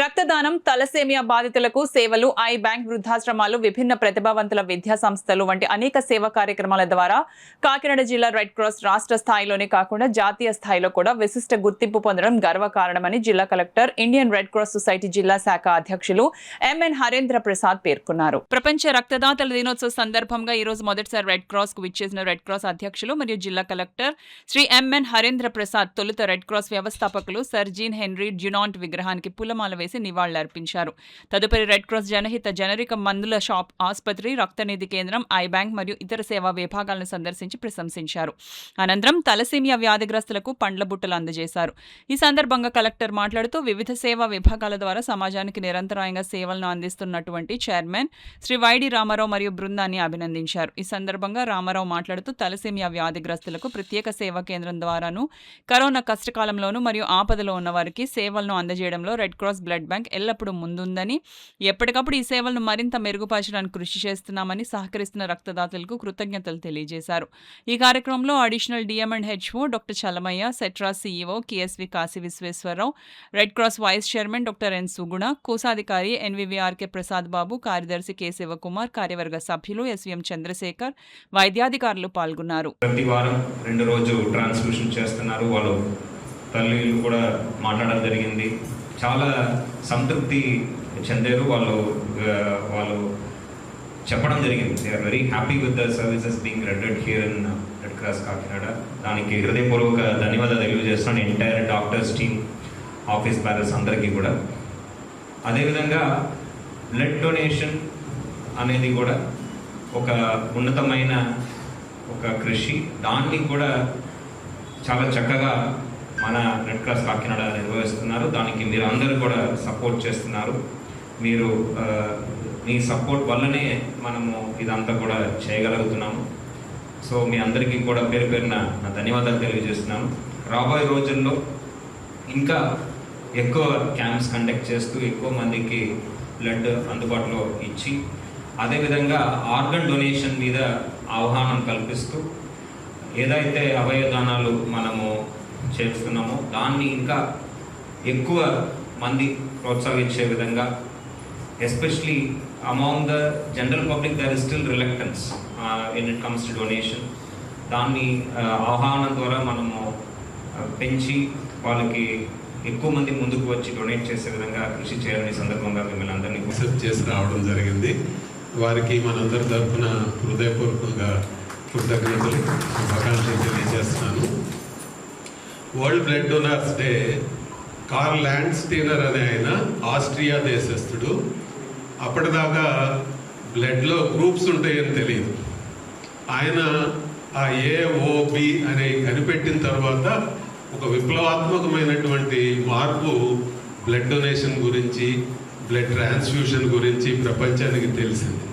రక్తదానం, తలసేమియా బాధితులకు సేవలు, ఐ బ్యాంక్, వృద్ధాశ్రమాలు, విభిన్న ప్రతిభావంతుల విద్యా సంస్థలు వంటి అనేక సేవా కార్యక్రమాల ద్వారా కాకినాడ జిల్లా రెడ్ క్రాస్ రాష్ట్ర స్థాయిలోనే కాకుండా జాతీయ స్థాయిలో కూడా విశిష్ట గుర్తింపు పొందడం గర్వకారణమని జిల్లా collector, Indian red cross society జిల్లా శాఖ అధ్యక్షులు ఎంఎన్ హరేంద్ర ప్రసాద్ పేర్కొన్నారు. ప్రపంచ రక్తదాతల దినోత్సవ సందర్భంగా ఈ రోజు మొదటిసారి రెడ్ క్రాస్ కు విచ్చేసిన రెడ్ క్రాస్ అధ్యక్షులు మరియు జిల్లా కలెక్టర్ శ్రీ ఎంఎన్ హరేంద్ర ప్రసాద్ తొలుత రెడ్ క్రాస్ వ్యవస్థాపకులు సర్ జీన్ హెన్రీ డ్యునాంట్ విగ్రహానికి పూలమాల వేసి నివాళులర్పించారు. తదుపరి రెడ్ క్రాస్ జనహిత జనరిక మందుల షాప్, ఆసుపత్రి, రక్తనిధి కేంద్రం, ఐ బ్యాంక్ మరియు ఇతర సేవా విభాగాలను సందర్శించి ప్రశంసించారు. అనంతరం తలసేమియా వ్యాధిగ్రస్తులకు పండ్ల బుట్టలు అందజేశారు. ఈ సందర్భంగా కలెక్టర్ మాట్లాడుతూ వివిధ సేవా విభాగాల ద్వారా సమాజానికి నిరంతరాయంగా సేవలను అందిస్తున్నటువంటి చైర్మన్ శ్రీ వైడి రామారావు మరియు బృందాన్ని అభినందించారు. ఈ సందర్భంగా రామారావు మాట్లాడుతూ తలసేమియా వ్యాధిగ్రస్తులకు ప్రత్యేక సేవా కేంద్రం ద్వారాను కరోనా కష్టకాలంలోనూ మరియు ఆపదలో ఉన్న వారికి సేవలను అందజేయడంలో రెడ్ క్రాస్ బ్లడ్ బ్యాంక్ ఎల్లప్పుడూ ముందుందని, ఎప్పటికప్పుడు ఈ సేవలను మరింత మెరుగుపరచడానికి కృషి చేస్తున్నామని సహకరిస్తున్న రక్తదాతలకు కృతజ్ఞతలు తెలియజేశారు. ఈ కార్యక్రమంలో అడిషనల్ డిఎం&హెచ్ఓ డాక్టర్ చలమయ్య, సెట్రా CEO KSV Kashi Vishweshwara Rao, red cross vice chairman doctor N Suguna, కోశాధికారి ఎన్వివిఆర్కే ప్రసాద్ బాబు, కార్యదర్శి కె శివకుమార్, కార్యవర్గ సభ్యులు ఎస్విఎం చంద్రశేఖర్, వైద్యాధికారులు పాల్గొన్నారు. ప్రతి వారం 2 రోజు ట్రాన్స్ఫ్యూషన్ చేస్తున్నారు. వాళ్ళు తల్లిలు కూడా మాట్లాడడం జరిగింది. చాలా సంతృప్తి చెందారు. వాళ్ళు చెప్పడం జరిగింది. They are very happy with the services being rendered here in Red Cross Kakinada. దానికి హృదయపూర్వక ధన్యవాదాలు తెలియజేస్తున్నాను entire doctors team, office bearers అందరికీ కూడా. అదేవిధంగా బ్లడ్ డొనేషన్ అనేది కూడా ఒక ఉన్నతమైన ఒక కృషి. దాన్ని కూడా చాలా చక్కగా మన రెడ్ క్రాస్ కాకినాడ నిర్వహిస్తున్నారు. దానికి మీరు అందరూ కూడా సపోర్ట్ చేస్తున్నారు. మీరు మీ సపోర్ట్ వల్లనే మనము ఇదంతా కూడా చేయగలుగుతున్నాము. సో మీ అందరికీ కూడా పేరు పేరున నా ధన్యవాదాలు తెలియజేస్తున్నాను. రాబోయే రోజుల్లో ఇంకా ఎక్కువ క్యాంప్స్ కండక్ట్ చేస్తూ ఎక్కువ మందికి బ్లడ్ అందుబాటులో ఇచ్చి, అదేవిధంగా ఆర్గన్ డొనేషన్ మీద అవగాహన కల్పిస్తూ ఏదైతే అవయవదానాలు మనము చేస్తున్నామో దాన్ని ఇంకా ఎక్కువ మంది ప్రోత్సహించే విధంగా, especially among the general public there is still reluctance in it comes to donation. దాన్ని అవగాహన ద్వారా మనము పెంచి వాళ్ళకి ఎక్కువ మంది ముందుకు వచ్చి డొనేట్ చేసే విధంగా కృషి చేయాలని సందర్భంగా మిమ్మల్ని అందరినీ యాక్సెప్ట్ చేసి రావడం జరిగింది. వారికి మనందరి తరఫున హృదయపూర్వకంగా కృతజ్ఞతలు, శుభాకాంక్షలు తెలియజేస్తున్నాను. World blood donors day Karl Landsteiner అనే ఆయన ఆస్ట్రియా దేశస్థుడు. అప్పటిదాకా బ్లడ్లో గ్రూప్స్ ఉంటాయని తెలియదు. ఆయన ఆ ఏఓబి అనే కనిపెట్టిన తర్వాత ఒక విప్లవాత్మకమైనటువంటి మార్పు బ్లడ్ డొనేషన్ గురించి, బ్లడ్ ట్రాన్స్ఫ్యూషన్ గురించి ప్రపంచానికి తెలిసింది.